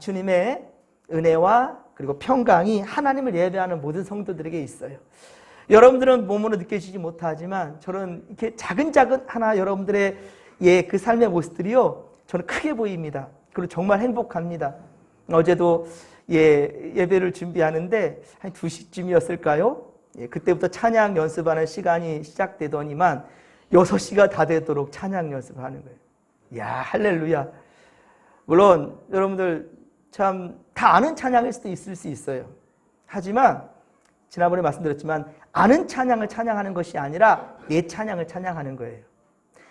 주님의 은혜와 그리고 평강이 하나님을 예배하는 모든 성도들에게 있어요. 여러분들은 몸으로 느껴지지 못하지만 저는 이렇게 작은 하나 여러분들의 그 삶의 모습들이요, 저는 크게 보입니다. 그리고 정말 행복합니다. 어제도 예배를 준비하는데 한 2시쯤이었을까요? 그때부터 찬양 연습하는 시간이 시작되더니만 6시가 다 되도록 찬양 연습하는 거예요. 이야, 할렐루야. 물론 여러분들 참 다 아는 찬양일 수도 있을 수 있어요. 하지만 지난번에 말씀드렸지만 아는 찬양을 찬양하는 것이 아니라 내 찬양을 찬양하는 거예요.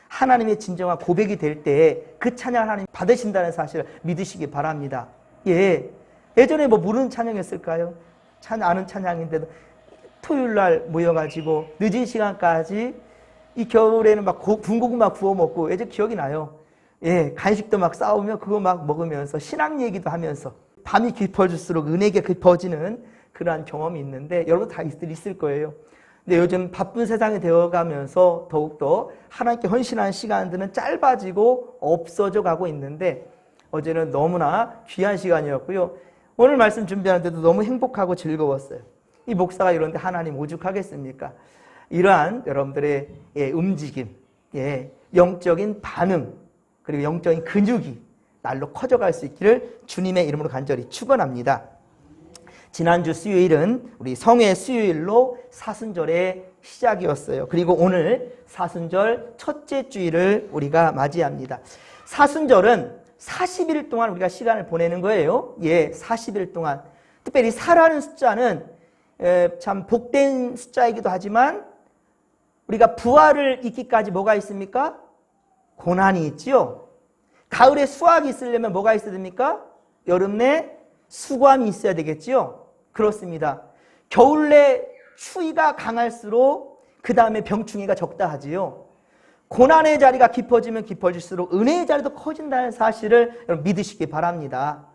하나님의 진정한 고백이 될 때 그 찬양을 하나님 받으신다는 사실을 믿으시기 바랍니다. 예전에 뭐 모르는 찬양이었을까요? 아는 찬양인데도 토요일 날 모여가지고 늦은 시간까지 이 겨울에는 막 군고구마 구워 먹고 예전 기억이 나요. 간식도 막 싸우며 그거 막 먹으면서 신앙 얘기도 하면서 밤이 깊어질수록 은혜가 깊어지는 그러한 경험이 있는데 여러분 다 있을 거예요. 근데 요즘 바쁜 세상이 되어가면서 더욱더 하나님께 헌신하는 시간들은 짧아지고 없어져 가고 있는데 어제는 너무나 귀한 시간이었고요. 오늘 말씀 준비하는데도 너무 행복하고 즐거웠어요. 이 목사가 이런데 하나님 오죽하겠습니까? 이러한 여러분들의 움직임, 영적인 반응, 그리고 영적인 근육이 날로 커져갈 수 있기를 주님의 이름으로 간절히 축원합니다. 지난주 수요일은 우리 성회 수요일로 사순절의 시작이었어요. 그리고 오늘 사순절 첫째 주일을 우리가 맞이합니다. 사순절은 40일 동안 우리가 시간을 보내는 거예요. 40일 동안. 특별히 4라는 숫자는 참 복된 숫자이기도 하지만 우리가 부활을 잊기까지 뭐가 있습니까? 고난이 있지요. 가을에 수확이 있으려면 뭐가 있어야 됩니까? 여름 내 수감이 있어야 되겠지요. 그렇습니다. 겨울 내 추위가 강할수록 그 다음에 병충해가 적다 하지요. 고난의 자리가 깊어지면 깊어질수록 은혜의 자리도 커진다는 사실을 여러분 믿으시기 바랍니다.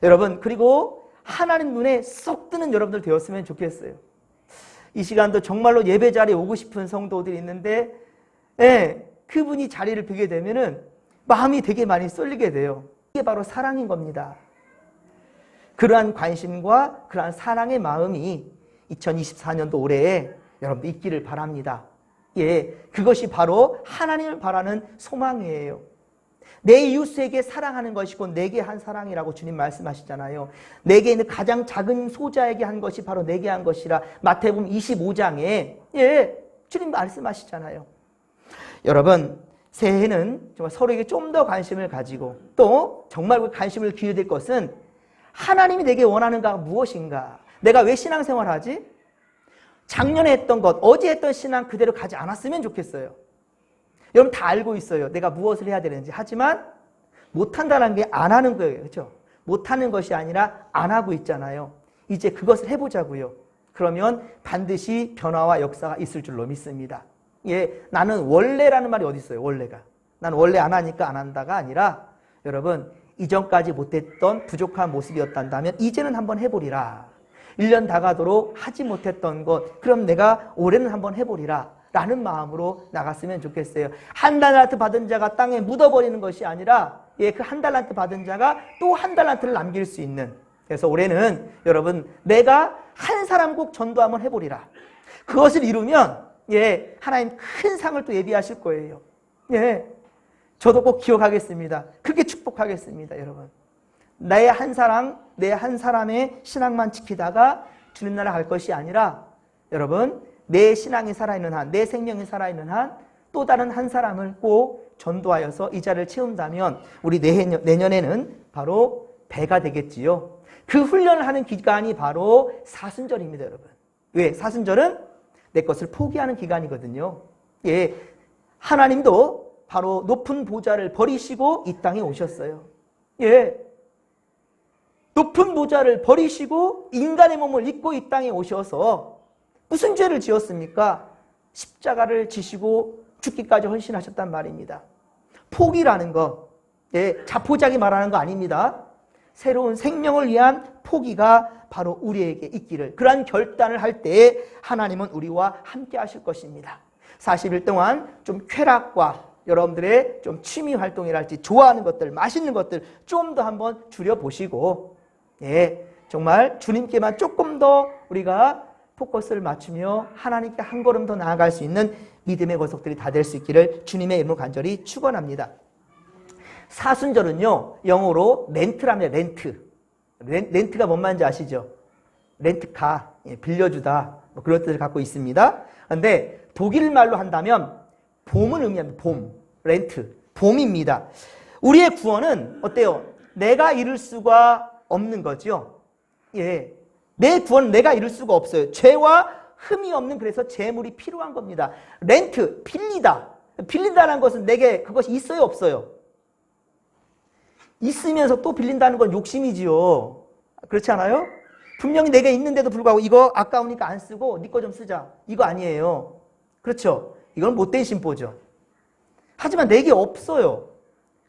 여러분, 그리고 하나님 눈에 쏙 드는 여러분들 되었으면 좋겠어요. 이 시간도 정말로 예배 자리에 오고 싶은 성도들이 있는데 그분이 자리를 비게 되면은 마음이 되게 많이 쏠리게 돼요. 이게 바로 사랑인 겁니다. 그러한 관심과 그러한 사랑의 마음이 2024년도 올해에 여러분들 있기를 바랍니다. 그것이 바로 하나님을 바라는 소망이에요. 내 이웃에게 사랑하는 것이고 내게 한 사랑이라고 주님 말씀하시잖아요. 내게 있는 가장 작은 소자에게 한 것이 바로 내게 한 것이라 마태복음 25장에 주님 말씀하시잖아요. 여러분, 새해는 정말 서로에게 좀 더 관심을 가지고 또 정말 그 관심을 기울일 것은 하나님이 내게 원하는가 무엇인가? 내가 왜 신앙생활 하지? 작년에 했던 것, 어제 했던 신앙 그대로 가지 않았으면 좋겠어요. 여러분 다 알고 있어요. 내가 무엇을 해야 되는지. 하지만 못한다는 게 안 하는 거예요. 그렇죠? 못하는 것이 아니라 안 하고 있잖아요. 이제 그것을 해보자고요. 그러면 반드시 변화와 역사가 있을 줄로 믿습니다. 나는 원래라는 말이 어디 있어요? 원래가. 난 원래 안 하니까 안 한다가 아니라 여러분 이전까지 못했던 부족한 모습이었단다면 이제는 한번 해보리라. 1년 다 가도록 하지 못했던 것, 그럼 내가 올해는 한번 해보리라 라는 마음으로 나갔으면 좋겠어요. 한 달란트 받은 자가 땅에 묻어버리는 것이 아니라 그 한 달란트 받은 자가 또 한 달란트를 남길 수 있는, 그래서 올해는 여러분 내가 한 사람 꼭 전도 한번 해보리라. 그것을 이루면 하나님 큰 상을 또 예비하실 거예요. 저도 꼭 기억하겠습니다. 크게 축복하겠습니다. 여러분, 내 한 사람의 신앙만 지키다가 주님 나라 갈 것이 아니라 여러분 내 신앙이 살아있는 한, 내 생명이 살아있는 한 또 다른 한 사람을 꼭 전도하여서 이 자리를 채운다면 우리 내년에는 바로 배가 되겠지요. 그 훈련을 하는 기간이 바로 사순절입니다. 여러분, 왜? 사순절은 내 것을 포기하는 기간이거든요. 하나님도 바로 높은 보좌를 버리시고 이 땅에 오셨어요. 높은 보좌를 버리시고 인간의 몸을 입고 이 땅에 오셔서 무슨 죄를 지었습니까? 십자가를 지시고 죽기까지 헌신하셨단 말입니다. 포기라는 것, 자포자기 말하는 거 아닙니다. 새로운 생명을 위한 포기가 바로 우리에게 있기를, 그러한 결단을 할 때에 하나님은 우리와 함께 하실 것입니다. 40일 동안 좀 쾌락과 여러분들의 좀 취미 활동이랄지 좋아하는 것들, 맛있는 것들 좀 더 한번 줄여보시고, 예, 정말 주님께만 조금 더 우리가 포커스를 맞추며 하나님께 한 걸음 더 나아갈 수 있는 믿음의 거석들이 다 될 수 있기를 주님의 이름으로 간절히 축원합니다. 사순절은요, 영어로 렌트랍니다. 렌트가 뭔 말인지 아시죠? 렌트카, 빌려주다, 뭐 그런 뜻을 갖고 있습니다. 그런데 독일 말로 한다면 봄을 의미합니다. 봄, 렌트, 봄입니다. 우리의 구원은 어때요? 내가 이룰 수가 없는 거죠. 예, 내 구원은 내가 이룰 수가 없어요. 죄와 흠이 없는 그래서 재물이 필요한 겁니다. 렌트, 빌리다. 빌린다는 것은 내게 그것이 있어요, 없어요? 있으면서 또 빌린다는 건 욕심이지요. 그렇지 않아요? 분명히 내게 있는데도 불구하고 이거 아까우니까 안 쓰고 네 거 좀 쓰자. 이거 아니에요. 그렇죠? 이건 못된 심보죠. 하지만 내게 없어요.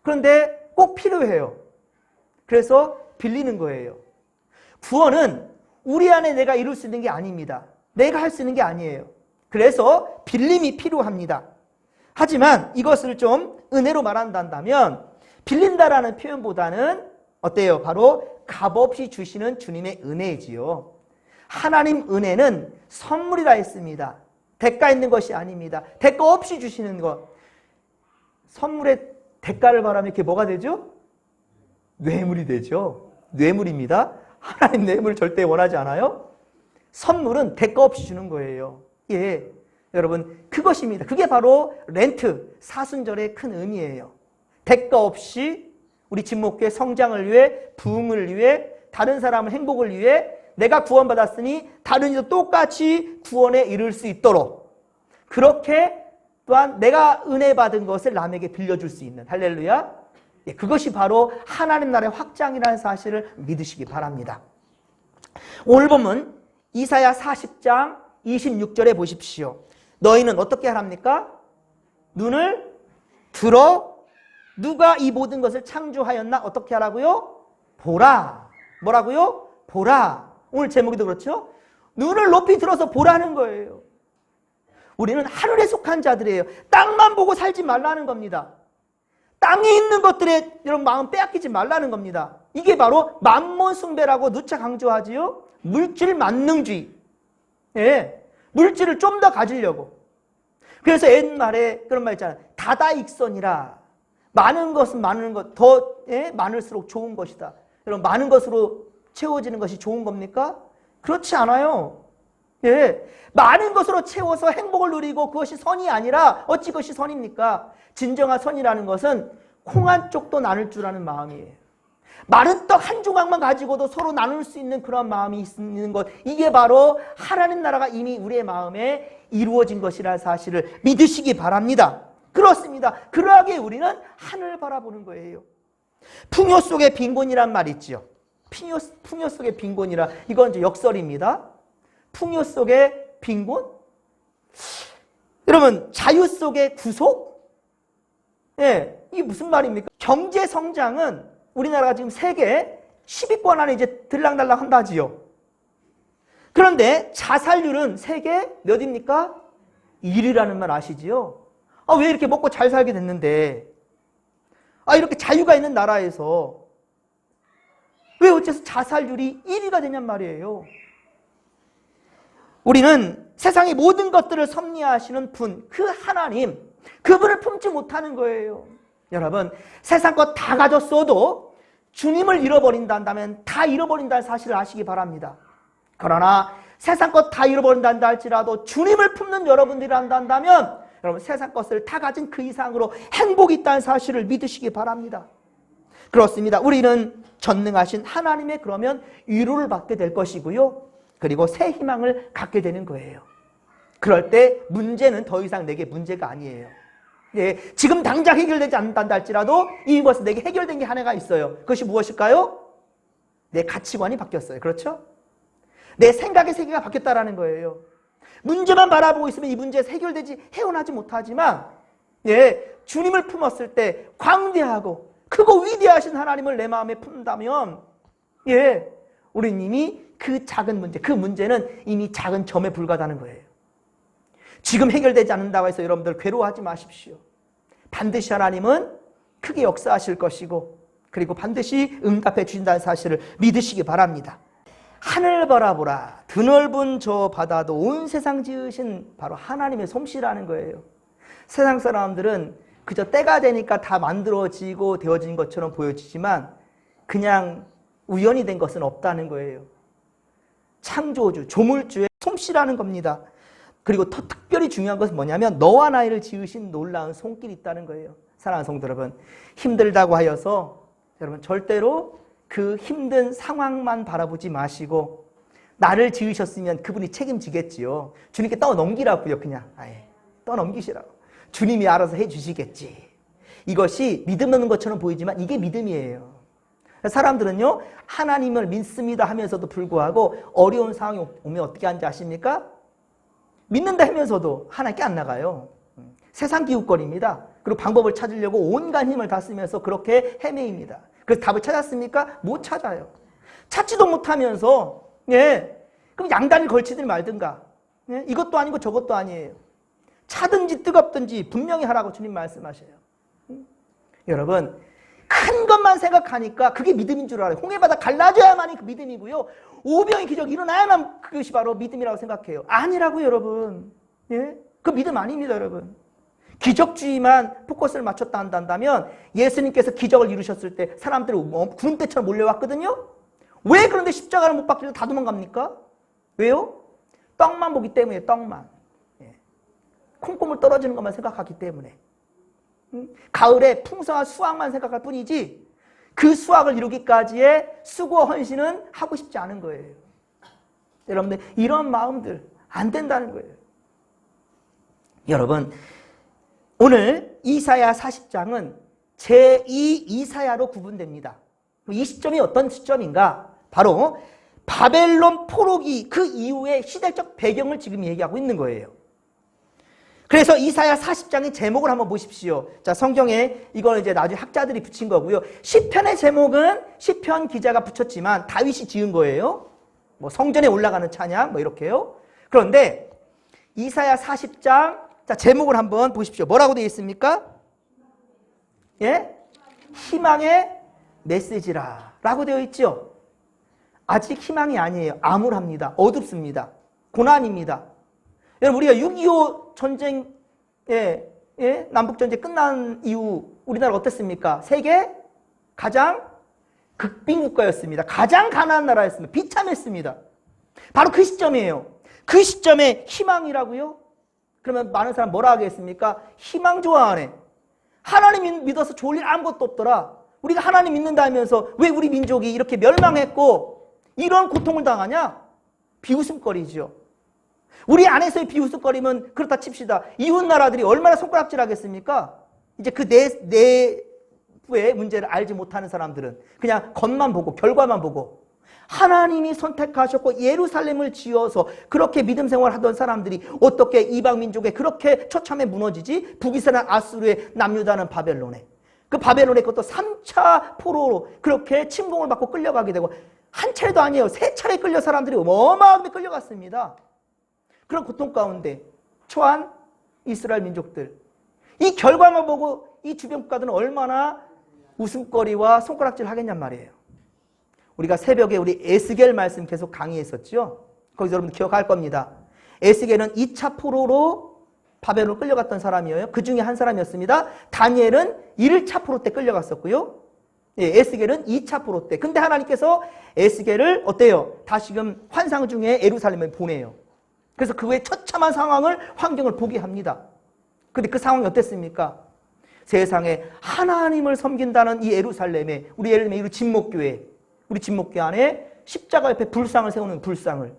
그런데 꼭 필요해요. 그래서 빌리는 거예요. 구원은 우리 안에 내가 이룰 수 있는 게 아닙니다. 내가 할 수 있는 게 아니에요. 그래서 빌림이 필요합니다. 하지만 이것을 좀 은혜로 말한다면 빌린다라는 표현보다는 어때요? 바로 값없이 주시는 주님의 은혜이지요. 하나님 은혜는 선물이라 했습니다. 대가 있는 것이 아닙니다. 대가 없이 주시는 것. 선물의 대가를 바라면 이렇게 뭐가 되죠? 뇌물이 되죠. 뇌물입니다. 하나님 뇌물 절대 원하지 않아요. 선물은 대가 없이 주는 거예요. 예, 여러분 그것입니다. 그게 바로 렌트, 사순절의 큰 의미예요. 대가 없이 우리 집목교의 성장을 위해, 부흥을 위해, 다른 사람의 행복을 위해 내가 구원받았으니 다른 이도 똑같이 구원에 이를 수 있도록 그렇게 또한 내가 은혜 받은 것을 남에게 빌려줄 수 있는 할렐루야. 예, 그것이 바로 하나님 나라의 확장이라는 사실을 믿으시기 바랍니다. 오늘 보면 이사야 40장 26절에 보십시오. 너희는 어떻게 하랍니까? 눈을 들어 누가 이 모든 것을 창조하였나? 어떻게 하라고요? 보라. 뭐라고요? 보라. 오늘 제목이도 그렇죠? 눈을 높이 들어서 보라는 거예요. 우리는 하늘에 속한 자들이에요. 땅만 보고 살지 말라는 겁니다. 땅에 있는 것들에 여러분 마음 빼앗기지 말라는 겁니다. 이게 바로 만몬 숭배라고 누차 강조하지요. 물질 만능주의. 예, 물질을 좀 더 가지려고. 그래서 옛말에 그런 말 있잖아요. 다다익선이라. 많은 것은 많은 것, 더 많을수록 좋은 것이다. 여러분 많은 것으로 채워지는 것이 좋은 겁니까? 그렇지 않아요. 예, 많은 것으로 채워서 행복을 누리고 그것이 선이 아니라 어찌 그것이 선입니까? 진정한 선이라는 것은 콩 한 쪽도 나눌 줄 아는 마음이에요. 마른 떡 한 조각만 가지고도 서로 나눌 수 있는 그런 마음이 있는 것, 이게 바로 하나님 나라가 이미 우리의 마음에 이루어진 것이라는 사실을 믿으시기 바랍니다. 그렇습니다. 그러하기에 우리는 하늘을 바라보는 거예요. 풍요 속의 빈곤이란 말 있죠. 풍요 속의 빈곤이라, 이건 이제 역설입니다. 풍요 속의 빈곤? 여러분, 자유 속의 구속? 예, 이게 무슨 말입니까? 경제 성장은 우리나라가 지금 세계 10위권 안에 이제 들락날락 한다지요. 그런데 자살률은 세계 몇입니까? 1위라는 말 아시지요? 아, 왜 이렇게 먹고 잘 살게 됐는데, 아, 이렇게 자유가 있는 나라에서 왜 어째서 자살률이 1위가 되냔 말이에요. 우리는 세상의 모든 것들을 섭리하시는 분, 그 하나님, 그분을 품지 못하는 거예요. 여러분, 세상 것 다 가졌어도 주님을 잃어버린다면 다 잃어버린다는 사실을 아시기 바랍니다. 그러나 세상 것 다 잃어버린다 할지라도 주님을 품는 여러분들이란다 한다면 여러분 세상 것을 다 가진 그 이상으로 행복이 있다는 사실을 믿으시기 바랍니다. 그렇습니다. 우리는 전능하신 하나님의 그러면 위로를 받게 될 것이고요. 그리고 새 희망을 갖게 되는 거예요. 그럴 때 문제는 더 이상 내게 문제가 아니에요. 예, 지금 당장 해결되지 않는다 할지라도 이것은 내게 해결된 게 하나가 있어요. 그것이 무엇일까요? 내 가치관이 바뀌었어요. 그렇죠? 내 생각의 세계가 바뀌었다라는 거예요. 문제만 바라보고 있으면 이 문제에서 해결되지, 헤어나지 못하지만, 예, 주님을 품었을 때 광대하고 크고 위대하신 하나님을 내 마음에 품는다면, 예, 우리는 이미 그 작은 문제, 그 문제는 이미 작은 점에 불과하다는 거예요. 지금 해결되지 않는다고 해서 여러분들 괴로워하지 마십시오. 반드시 하나님은 크게 역사하실 것이고 그리고 반드시 응답해 주신다는 사실을 믿으시기 바랍니다. 하늘 바라보라. 드넓은 저 바다도 온 세상 지으신 바로 하나님의 솜씨라는 거예요. 세상 사람들은 그저 때가 되니까 다 만들어지고 되어진 것처럼 보여지지만 그냥 우연히 된 것은 없다는 거예요. 창조주, 조물주의 솜씨라는 겁니다. 그리고 더 특별히 중요한 것은 뭐냐면 너와 나를 지으신 놀라운 손길이 있다는 거예요. 사랑하는 성도 여러분, 힘들다고 하여서 여러분 절대로 그 힘든 상황만 바라보지 마시고 나를 지으셨으면 그분이 책임지겠지요. 주님께 떠넘기라고요. 그냥 아예 떠넘기시라고. 주님이 알아서 해주시겠지. 이것이 믿음 없는 것처럼 보이지만 이게 믿음이에요. 사람들은요, 하나님을 믿습니다 하면서도 불구하고 어려운 상황이 오면 어떻게 하는지 아십니까? 믿는다 하면서도 하나님께 안 나가요. 세상 기웃거립니다. 그리고 방법을 찾으려고 온갖 힘을 다 쓰면서 그렇게 헤매입니다. 그래서 답을 찾았습니까? 못 찾아요. 찾지도 못하면서 그럼 양다리를 걸치든 말든가. 이것도 아니고 저것도 아니에요. 차든지 뜨겁든지 분명히 하라고 주님 말씀하셔요. 여러분, 큰 것만 생각하니까 그게 믿음인 줄 알아요. 홍해바다 갈라져야만이 그 믿음이고요. 오병의 기적이 일어나야만 그것이 바로 믿음이라고 생각해요. 아니라고요, 여러분. 그 믿음 아닙니다, 여러분. 기적주의만 포커스를 맞췄다 한다면 예수님께서 기적을 이루셨을 때 사람들이 구름대처럼 몰려왔거든요. 왜 그런데 십자가를 못 박히고 다 도망갑니까? 왜요? 떡만 보기 때문에, 떡만. 콩고물 떨어지는 것만 생각하기 때문에. 가을에 풍성한 수확만 생각할 뿐이지 그 수확을 이루기까지의 수고와 헌신은 하고 싶지 않은 거예요. 여러분들 이런 마음들 안 된다는 거예요. 여러분, 오늘 이사야 40장은 제2 이사야로 구분됩니다. 이 시점이 어떤 시점인가? 바로 바벨론 포로기 그 이후의 시대적 배경을 지금 얘기하고 있는 거예요. 그래서 이사야 40장의 제목을 한번 보십시오. 자, 성경에 이걸 이제 나중에 학자들이 붙인 거고요. 시편의 제목은 시편 기자가 붙였지만 다윗이 지은 거예요. 뭐 성전에 올라가는 찬양 뭐 이렇게요. 그런데 이사야 40장 자, 제목을 한번 보십시오. 뭐라고 되어 있습니까? 예? 희망의 메시지라 라고 되어 있죠. 아직 희망이 아니에요. 암울합니다. 어둡습니다. 고난입니다. 여러분, 우리가 6.25 전쟁, 남북전쟁 끝난 이후 우리나라 어땠습니까? 세계 가장 극빈국가였습니다. 가장 가난한 나라였습니다. 비참했습니다. 바로 그 시점이에요. 그 시점에 희망이라고요? 그러면 많은 사람 뭐라 하겠습니까? 희망 좋아하네. 하나님 믿어서 좋을 일 아무것도 없더라. 우리가 하나님 믿는다 하면서 왜 우리 민족이 이렇게 멸망했고 이런 고통을 당하냐? 비웃음거리죠. 우리 안에서의 비웃음거리면 그렇다 칩시다. 이웃 나라들이 얼마나 손가락질 하겠습니까? 이제 그 내부의 문제를 알지 못하는 사람들은 그냥 겉만 보고 결과만 보고 하나님이 선택하셨고 예루살렘을 지어서 그렇게 믿음 생활하던 사람들이 어떻게 이방 민족에 그렇게 처참해 무너지지? 북이스라엘 아수르의 남유다는 바벨론에 그 바벨론에 그것도 3차 포로로 그렇게 침공을 받고 끌려가게 되고 한 차례도 아니에요. 3차례 끌려 사람들이 어마어마하게 끌려갔습니다. 그런 고통 가운데 처한 이스라엘 민족들 이 결과만 보고 이 주변 국가들은 얼마나 웃음거리와 손가락질 하겠냔 말이에요. 우리가 새벽에 우리 에스겔 말씀 계속 강의했었죠. 거기서 여러분 기억할 겁니다. 에스겔은 2차 포로로 바벨론으로 끌려갔던 사람이에요. 그 중에 한 사람이었습니다. 다니엘은 1차 포로 때 끌려갔었고요. 에스겔은 2차 포로 때. 근데 하나님께서 에스겔을 어때요? 다시금 환상 중에 예루살렘에 보내요. 그래서 그 후에 처참한 상황을 환경을 보게 합니다. 근데 그 상황이 어땠습니까? 세상에 하나님을 섬긴다는 이 예루살렘에 우리 예루살렘의 진목교회 우리 진목교회 안에 십자가 옆에 불상을 세우는 불상을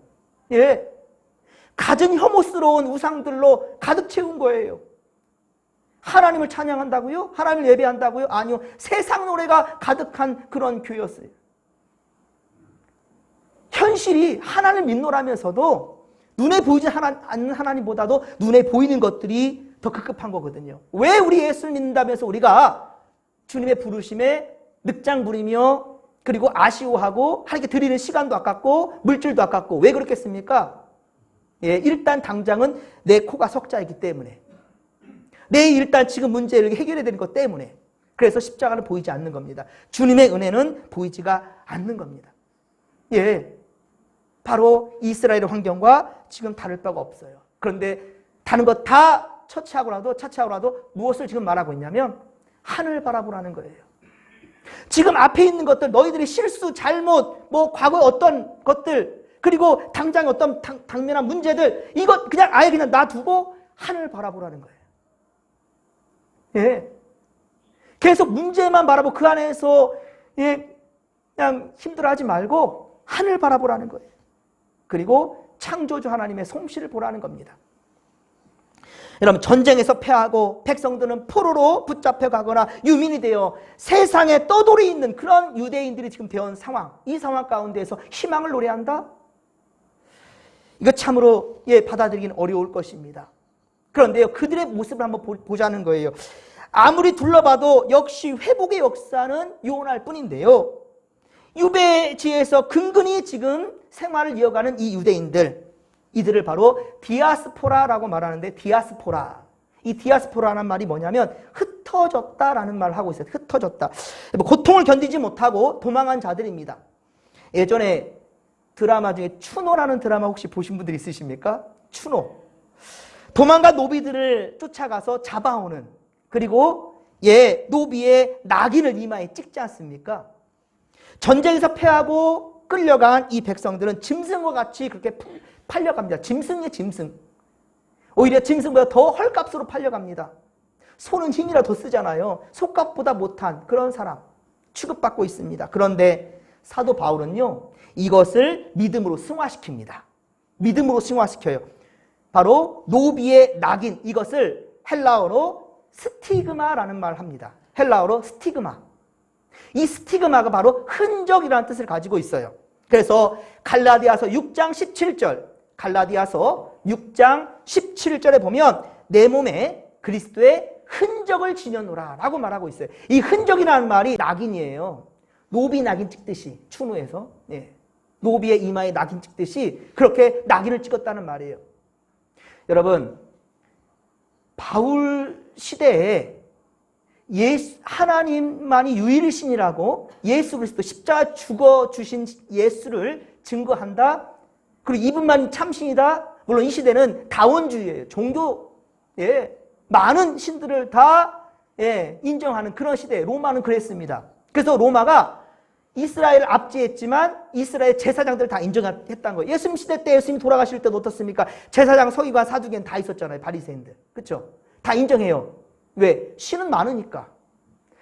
갖은 혐오스러운 우상들로 가득 채운 거예요. 하나님을 찬양한다고요? 하나님을 예배한다고요? 아니요. 세상 노래가 가득한 그런 교회였어요. 현실이 하나님을 믿노라면서도 눈에 보이지 않는 하나님보다도 눈에 보이는 것들이 더 급급한 거거든요. 왜 우리 예수를 믿는다면서 우리가 주님의 부르심에 늑장 부리며 그리고 아쉬워하고 하나님께 드리는 시간도 아깝고 물질도 아깝고 왜 그렇겠습니까? 일단 당장은 내 코가 석자이기 때문에 내 일단 지금 문제를 해결해야 되는 것 때문에. 그래서 십자가는 보이지 않는 겁니다. 주님의 은혜는 보이지가 않는 겁니다. 예, 바로 이스라엘의 환경과 지금 다를 바가 없어요. 그런데 다른 것 다 차치하고라도 무엇을 지금 말하고 있냐면 하늘 바라보라는 거예요. 지금 앞에 있는 것들, 너희들의 실수, 잘못, 과거의 어떤 것들, 그리고 당장 어떤 당면한 문제들, 이것 그냥 아예 그냥 놔두고 하늘 바라보라는 거예요. 예. 계속 문제만 바라보고 그 안에서 그냥 힘들어하지 말고 하늘 바라보라는 거예요. 그리고 창조주 하나님의 솜씨를 보라는 겁니다. 여러분, 전쟁에서 패하고 백성들은 포로로 붙잡혀가거나 유민이 되어 세상에 떠돌이 있는 그런 유대인들이 지금 되어온 상황, 이 상황 가운데에서 희망을 노래한다? 이거 참으로 받아들이기는 어려울 것입니다. 그런데요, 그들의 모습을 한번 보자는 거예요. 아무리 둘러봐도 역시 회복의 역사는 요원할 뿐인데요, 유배지에서 근근히 지금 생활을 이어가는 이 유대인들, 이들을 바로 디아스포라라고 말하는데, 디아스포라, 이 디아스포라라는 말이 뭐냐면 흩어졌다라는 말을 하고 있어요. 흩어졌다. 고통을 견디지 못하고 도망한 자들입니다. 예전에 드라마 중에 추노라는 드라마 혹시 보신 분들 있으십니까? 추노. 도망간 노비들을 쫓아가서 잡아오는, 그리고 노비의 낙인을 이마에 찍지 않습니까? 전쟁에서 패하고 끌려간 이 백성들은 짐승과 같이 그렇게 팔려갑니다. 짐승이에요, 짐승. 오히려 짐승보다 더 헐값으로 팔려갑니다. 소는 힘이라 더 쓰잖아요. 소값보다 못한 그런 사람 취급받고 있습니다. 그런데 사도 바울은요, 이것을 믿음으로 승화시킵니다. 믿음으로 승화시켜요. 바로 노비의 낙인, 이것을 헬라어로 스티그마라는 말을 합니다. 헬라어로 스티그마. 이 스티그마가 바로 흔적이라는 뜻을 가지고 있어요. 그래서 갈라디아서 6장 17절, 갈라디아서 6장 17절에 보면 내 몸에 그리스도의 흔적을 지녀노라 라고 말하고 있어요. 이 흔적이라는 말이 낙인이에요. 노비 낙인 찍듯이, 추노에서 노비의 이마에 낙인 찍듯이 그렇게 낙인을 찍었다는 말이에요. 여러분, 바울 시대에 하나님만이 유일신이라고 예수 그리스도 십자가 죽어주신 예수를 증거한다. 그리고 이분만이 참신이다. 물론 이 시대는 다원주의예요. 종교, 많은 신들을 다 인정하는 그런 시대에 로마는 그랬습니다. 그래서 로마가 이스라엘을 압제했지만 이스라엘 제사장들을 다 인정했다는 거예요. 예수님 시대 때 예수님이 돌아가실 때는 어떻습니까? 제사장, 서기관, 사두개는 다 있었잖아요. 바리새인들. 그렇죠? 다 인정해요. 왜? 신은 많으니까.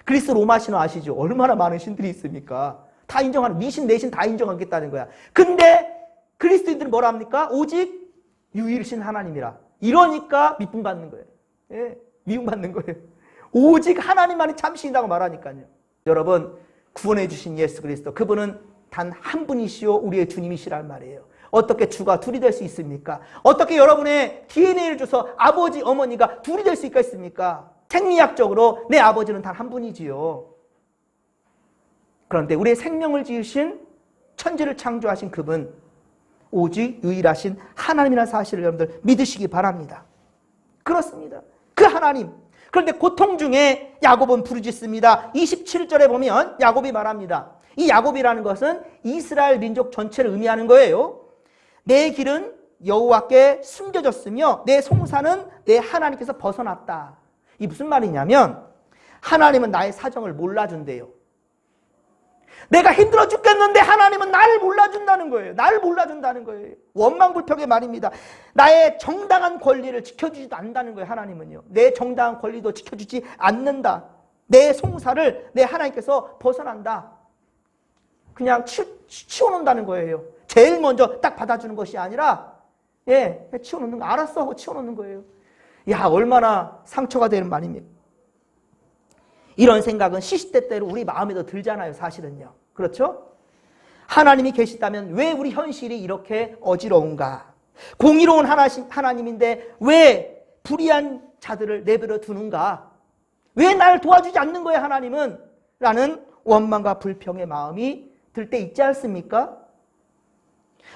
그리스 로마 신은 아시죠? 얼마나 많은 신들이 있습니까? 다 인정하는, 미신, 내신 다 인정하겠다는 거야. 근데 그리스도인들은 뭐라 합니까? 오직 유일신 하나님이라. 이러니까 미움받는 거예요. 미움받는 거예요. 오직 하나님만이 참신이라고 말하니까요. 여러분, 구원해 주신 예수 그리스도, 그분은 단 한 분이시오 우리의 주님이시란 말이에요. 어떻게 주가 둘이 될 수 있습니까? 어떻게 여러분의 DNA를 줘서 아버지, 어머니가 둘이 될 수 있겠습니까? 생리학적으로 내 아버지는 단 한 분이지요. 그런데 우리의 생명을 지으신, 천지를 창조하신 그분, 오직 유일하신 하나님이라는 사실을 여러분들 믿으시기 바랍니다. 그렇습니다. 그 하나님. 그런데 고통 중에 야곱은 부르짖습니다. 27절에 보면 야곱이 말합니다. 이 야곱이라는 것은 이스라엘 민족 전체를 의미하는 거예요. 내 길은 여호와께 숨겨졌으며 내 송사는 내 하나님께서 벗어났다. 이 무슨 말이냐면 하나님은 나의 사정을 몰라준대요. 내가 힘들어 죽겠는데 하나님은 나를 몰라준다는 거예요. 나를 몰라준다는 거예요. 원망불평의 말입니다. 나의 정당한 권리를 지켜주지도 않는다는 거예요. 하나님은요. 내 정당한 권리도 지켜주지 않는다. 내 송사를 내 하나님께서 벗어난다. 그냥 치워놓는다는 거예요. 제일 먼저 딱 받아주는 것이 아니라 치워놓는 거, 알았어 하고 치워놓는 거예요. 야, 얼마나 상처가 되는 말입니까? 이런 생각은 시시때때로 우리 마음에도 들잖아요. 사실은요. 그렇죠? 하나님이 계시다면 왜 우리 현실이 이렇게 어지러운가? 공의로운 하나님인데 왜 불의한 자들을 내버려 두는가? 왜 날 도와주지 않는 거예요, 하나님은? 라는 원망과 불평의 마음이 들 때 있지 않습니까?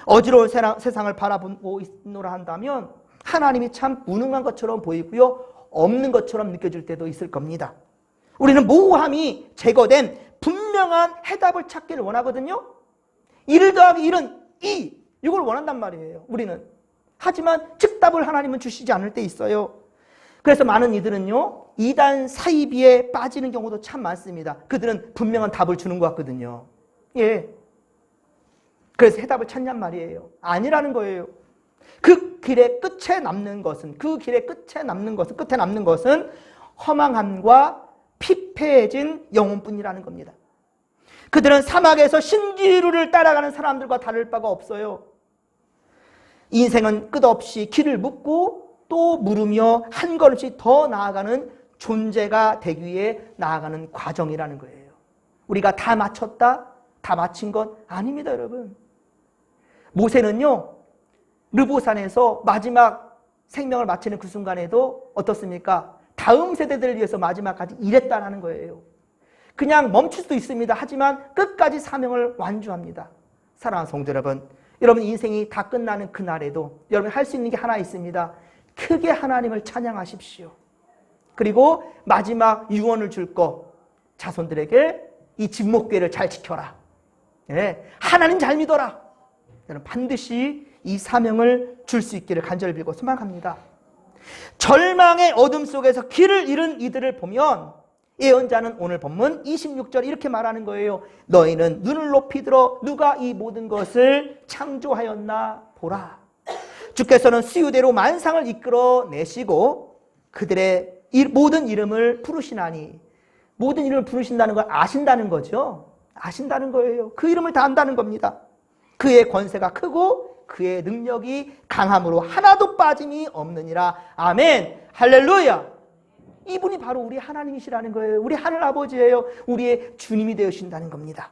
어지러운 세상을 바라보노라 한다면 하나님이 참 무능한 것처럼 보이고요. 없는 것처럼 느껴질 때도 있을 겁니다. 우리는 모호함이 제거된 분명한 해답을 찾기를 원하거든요. 1 더하기 1은 2. 이걸 원한단 말이에요. 우리는. 하지만 즉답을 하나님은 주시지 않을 때 있어요. 그래서 많은 이들은요, 이단 사이비에 빠지는 경우도 참 많습니다. 그들은 분명한 답을 주는 것 같거든요. 예. 그래서 해답을 찾냔 말이에요. 아니라는 거예요. 그 길의 끝에 남는 것은, 끝에 남는 것은 허망함과 피폐해진 영혼뿐이라는 겁니다. 그들은 사막에서 신기루를 따라가는 사람들과 다를 바가 없어요. 인생은 끝없이 길을 묻고 또 물으며 한 걸음씩 더 나아가는 존재가 되기 위해 나아가는 과정이라는 거예요. 우리가 다 마쳤다? 다 마친 것 아닙니다, 여러분. 모세는요, 르보산에서 마지막 생명을 마치는 그 순간에도 어떻습니까? 다음 세대들을 위해서 마지막까지 일했다는 거예요. 그냥 멈출 수도 있습니다. 하지만 끝까지 사명을 완주합니다. 사랑하는 성도 여러분, 여러분 인생이 다 끝나는 그날에도 여러분이 할 수 있는 게 하나 있습니다. 크게 하나님을 찬양하십시오. 그리고 마지막 유언을 줄 거, 자손들에게 이 진목궤를 잘 지켜라. 예, 하나님 잘 믿어라. 여러분 반드시 이 사명을 줄 수 있기를 간절히 빌고 소망합니다. 절망의 어둠 속에서 길을 잃은 이들을 보면 예언자는 오늘 본문 26절 이렇게 말하는 거예요. 너희는 눈을 높이 들어 누가 이 모든 것을 창조하였나 보라. 주께서는 수유대로 만상을 이끌어내시고 그들의 모든 이름을 부르시나니, 모든 이름을 부르신다는 걸 아신다는 거죠. 아신다는 거예요. 그 이름을 다 안다는 겁니다. 그의 권세가 크고 그의 능력이 강함으로 하나도 빠짐이 없느니라. 아멘. 할렐루야. 이분이 바로 우리 하나님이시라는 거예요. 우리 하늘 아버지예요. 우리의 주님이 되어주신다는 겁니다.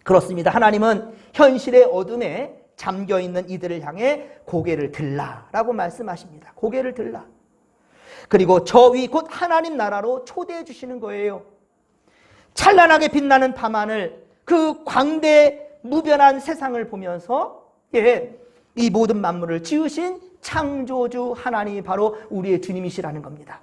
그렇습니다. 하나님은 현실의 어둠에 잠겨있는 이들을 향해 고개를 들라라고 말씀하십니다. 고개를 들라. 그리고 저 위 곧 하나님 나라로 초대해 주시는 거예요. 찬란하게 빛나는 밤하늘, 그 광대 무변한 세상을 보면서 이 모든 만물을 지으신 창조주 하나님이 바로 우리의 주님이시라는 겁니다.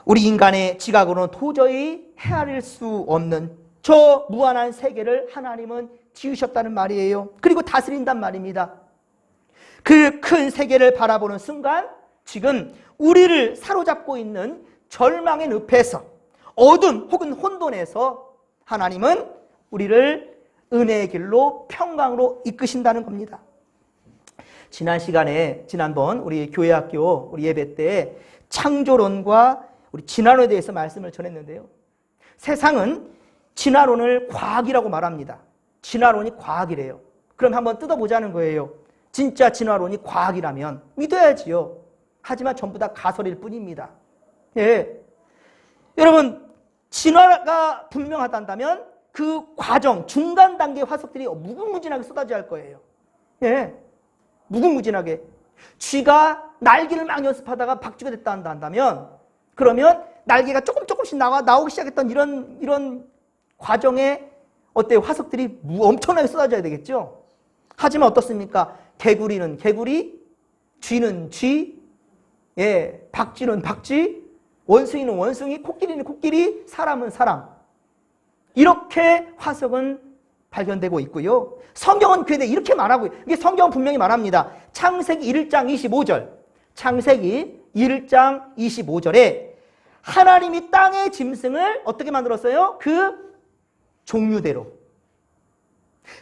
우리 인간의 지각으로는 도저히 헤아릴 수 없는 저 무한한 세계를 하나님은 지으셨다는 말이에요. 그리고 다스린단 말입니다. 그 큰 세계를 바라보는 순간 지금 우리를 사로잡고 있는 절망의 늪에서, 어둠 혹은 혼돈에서 하나님은 우리를 은혜의 길로 평강으로 이끄신다는 겁니다. 지난번 우리 교회학교 우리 예배 때 창조론과 우리 진화론에 대해서 말씀을 전했는데요. 세상은 진화론을 과학이라고 말합니다. 진화론이 과학이래요. 그럼 한번 뜯어보자는 거예요. 진짜 진화론이 과학이라면 믿어야지요. 하지만 전부 다 가설일 뿐입니다. 예. 여러분, 진화가 분명하다면 그 과정, 중간 단계의 화석들이 무궁무진하게 쏟아져야 할 거예요. 예. 무궁무진하게. 쥐가 날개를 막 연습하다가 박쥐가 됐다 한다면, 그러면 날개가 조금씩 나오기 시작했던 이런 과정에 어때요? 화석들이 엄청나게 쏟아져야 되겠죠? 하지만 어떻습니까? 개구리는 개구리, 쥐는 쥐, 예, 박쥐는 박쥐, 원숭이는 원숭이, 코끼리는 코끼리, 사람은 사람. 이렇게 화석은 발견되고 있고요. 성경은 그에 대해 이렇게 말하고, 이게 성경은 분명히 말합니다. 창세기 1장 25절. 창세기 1장 25절에 하나님이 땅의 짐승을 어떻게 만들었어요? 그 종류대로.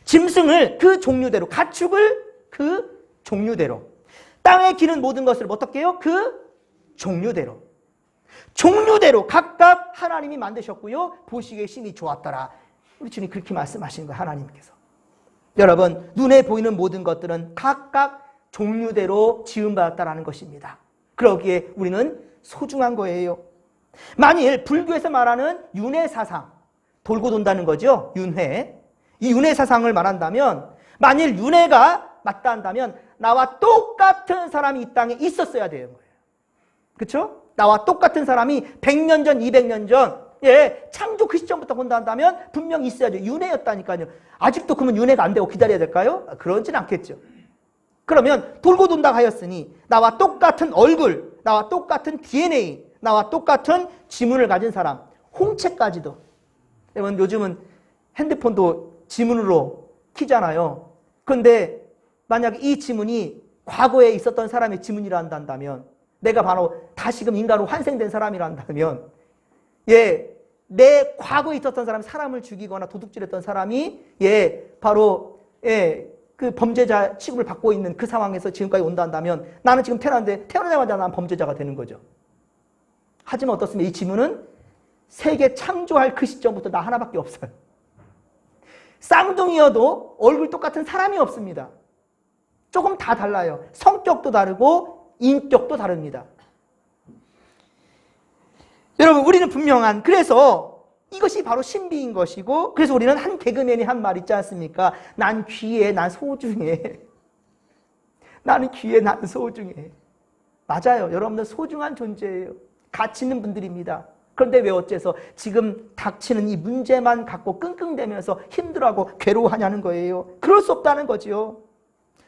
짐승을 그 종류대로, 가축을 그 종류대로. 땅에 기는 모든 것을 어떻게 해요? 그 종류대로. 종류대로 각각 하나님이 만드셨고요. 보시기에 심히 좋았더라. 우리 주님 그렇게 말씀하시는 거예요. 하나님께서. 여러분, 눈에 보이는 모든 것들은 각각 종류대로 지음받았다라는 것입니다. 그러기에 우리는 소중한 거예요. 만일 불교에서 말하는 윤회사상, 돌고 돈다는 거죠. 윤회. 이 윤회사상을 말한다면, 만일 윤회가 맞다 한다면 나와 똑같은 사람이 이 땅에 있었어야 되는 거예요. 그렇죠? 나와 똑같은 사람이 100년 전, 200년 전, 예, 창조 그 시점부터 본다 한다면 분명히 있어야죠. 윤회였다니까요. 아직도 그러면 윤회가 안 되고 기다려야 될까요? 그러진 않겠죠. 그러면 돌고 돈다 하였으니 나와 똑같은 얼굴, 나와 똑같은 DNA, 나와 똑같은 지문을 가진 사람, 홍채까지도. 여러분 요즘은 핸드폰도 지문으로 키잖아요. 그런데 만약 이 지문이 과거에 있었던 사람의 지문이라 한다면, 내가 바로 다시금 인간으로 환생된 사람이라 한다면, 내 과거에 있었던 사람을 죽이거나 도둑질했던 사람이 바로 그 범죄자 취급을 받고 있는 그 상황에서 지금까지 온다 한다면, 나는 지금 태어나자마자 난 범죄자가 되는 거죠. 하지만 어떻습니까? 이 지문은 세계 창조할 그 시점부터 나 하나밖에 없어요. 쌍둥이여도 얼굴 똑같은 사람이 없습니다. 조금 다 달라요. 성격도 다르고 인격도 다릅니다. 여러분 우리는 분명한, 그래서 이것이 바로 신비인 것이고, 그래서 우리는 한 개그맨이 한 말 있지 않습니까? 난 귀해, 난 소중해. 나는 귀해, 나는 소중해. 맞아요. 여러분들 소중한 존재예요. 가치 있는 분들입니다. 그런데 왜 어째서 지금 닥치는 이 문제만 갖고 끙끙대면서 힘들어하고 괴로워하냐는 거예요. 그럴 수 없다는 거지요.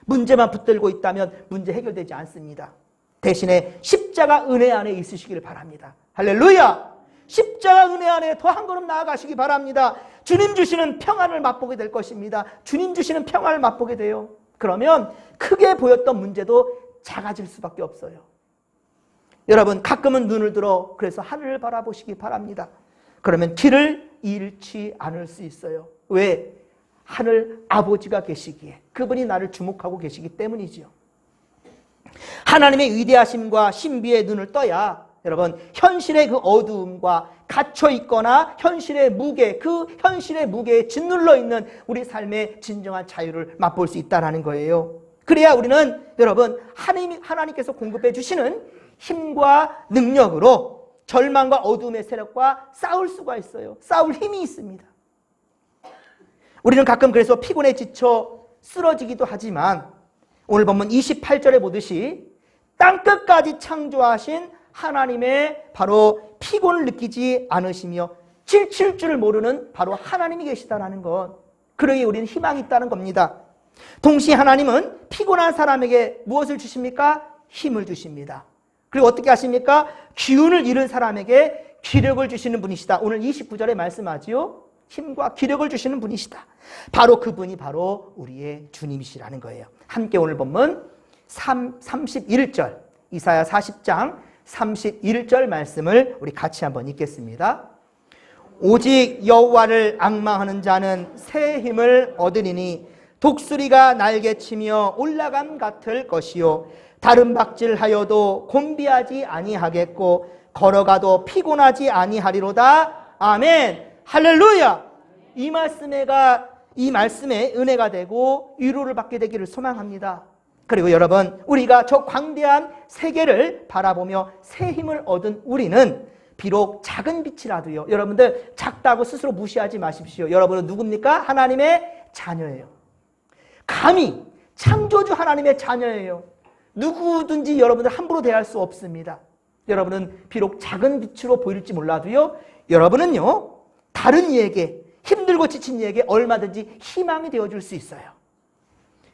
문제만 붙들고 있다면 문제 해결되지 않습니다. 대신에 십자가 은혜 안에 있으시기를 바랍니다. 할렐루야! 십자가 은혜 안에 더 한 걸음 나아가시기 바랍니다. 주님 주시는 평안을 맛보게 될 것입니다. 주님 주시는 평안을 맛보게 돼요. 그러면 크게 보였던 문제도 작아질 수밖에 없어요. 여러분 가끔은 눈을 들어 그래서 하늘을 바라보시기 바랍니다. 그러면 길을 잃지 않을 수 있어요. 왜? 하늘 아버지가 계시기에, 그분이 나를 주목하고 계시기 때문이지요. 하나님의 위대하심과 신비의 눈을 떠야 여러분 현실의 그 어두움과 갇혀있거나 현실의 무게, 그 현실의 무게에 짓눌러 있는 우리 삶의 진정한 자유를 맛볼 수 있다는 거예요. 그래야 우리는 여러분 하나님께서 공급해 주시는 힘과 능력으로 절망과 어둠의 세력과 싸울 수가 있어요. 싸울 힘이 있습니다. 우리는 가끔 그래서 피곤에 지쳐 쓰러지기도 하지만, 오늘 본문 28절에 보듯이 땅끝까지 창조하신 하나님의 바로 피곤을 느끼지 않으시며 지칠 줄을 모르는 바로 하나님이 계시다는 것, 그러기에 우리는 희망이 있다는 겁니다. 동시에 하나님은 피곤한 사람에게 무엇을 주십니까? 힘을 주십니다. 그리고 어떻게 하십니까? 기운을 잃은 사람에게 기력을 주시는 분이시다. 오늘 29절에 말씀하지요. 힘과 기력을 주시는 분이시다. 바로 그분이 바로 우리의 주님이시라는 거예요. 함께 오늘 본문 31절, 이사야 40장 31절 말씀을 우리 같이 한번 읽겠습니다. 오직 여호와를 앙망하는 자는 새 힘을 얻으리니 독수리가 날개치며 올라감 같을 것이요 다른 박질하여도 곤비하지 아니하겠고 걸어가도 피곤하지 아니하리로다. 아멘. 할렐루야. 이 말씀에 은혜가 되고 위로를 받게 되기를 소망합니다. 그리고 여러분 우리가 저 광대한 세계를 바라보며 새 힘을 얻은 우리는 비록 작은 빛이라도요, 여러분들 작다고 스스로 무시하지 마십시오. 여러분은 누굽니까? 하나님의 자녀예요. 감히 창조주 하나님의 자녀예요. 누구든지 여러분들 함부로 대할 수 없습니다. 여러분은 비록 작은 빛으로 보일지 몰라도요, 여러분은요 다른 이에게, 힘들고 지친 이에게 얼마든지 희망이 되어줄 수 있어요.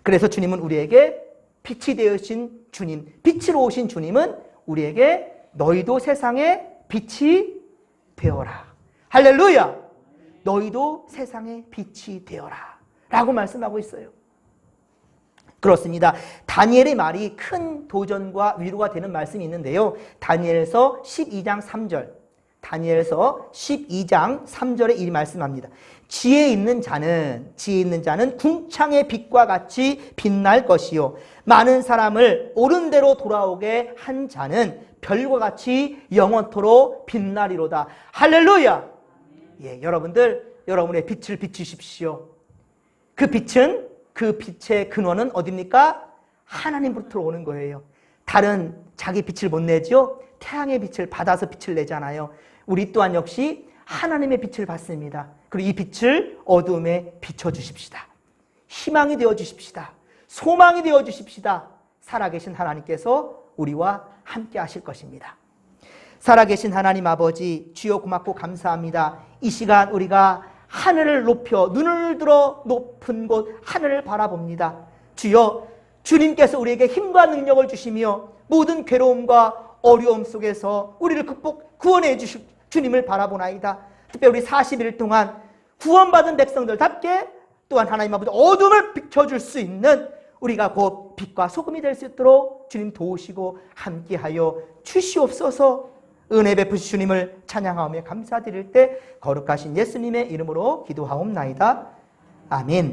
그래서 주님은 우리에게 빛이 되으신 주님, 빛으로 오신 주님은 우리에게 너희도 세상의 빛이 되어라. 할렐루야. 너희도 세상의 빛이 되어라 라고 말씀하고 있어요. 그렇습니다. 다니엘의 말이 큰 도전과 위로가 되는 말씀이 있는데요. 다니엘서 12장 3절, 다니엘서 12장 3절에 이 말씀합니다. 지혜 있는 자는 궁창의 빛과 같이 빛날 것이요 많은 사람을 옳은 대로 돌아오게 한 자는 별과 같이 영원토록 빛나리로다. 할렐루야. 예, 여러분의 빛을 비추십시오. 그 빛은, 그 빛의 근원은 어디입니까? 하나님으로부터 오는 거예요. 다른 자기 빛을 못 내죠? 태양의 빛을 받아서 빛을 내잖아요. 우리 또한 역시 하나님의 빛을 받습니다. 그리고 이 빛을 어둠에 비춰주십시다. 희망이 되어주십시다. 소망이 되어주십시다. 살아계신 하나님께서 우리와 함께 하실 것입니다. 살아계신 하나님 아버지, 주여 고맙고 감사합니다. 이 시간 우리가 하늘을 높여 눈을 들어 높은 곳 하늘을 바라봅니다. 주여, 주님께서 우리에게 힘과 능력을 주시며 모든 괴로움과 어려움 속에서 우리를 구원해 주실 주님을 바라보나이다. 특별히 우리 40일 동안 구원받은 백성들답게 또한 하나님 아버지 어둠을 비춰줄 수 있는 우리가 곧 빛과 소금이 될 수 있도록 주님 도우시고 함께하여 주시옵소서. 은혜 베푸신 주님을 찬양하며 감사드릴 때 거룩하신 예수님의 이름으로 기도하옵나이다. 아멘.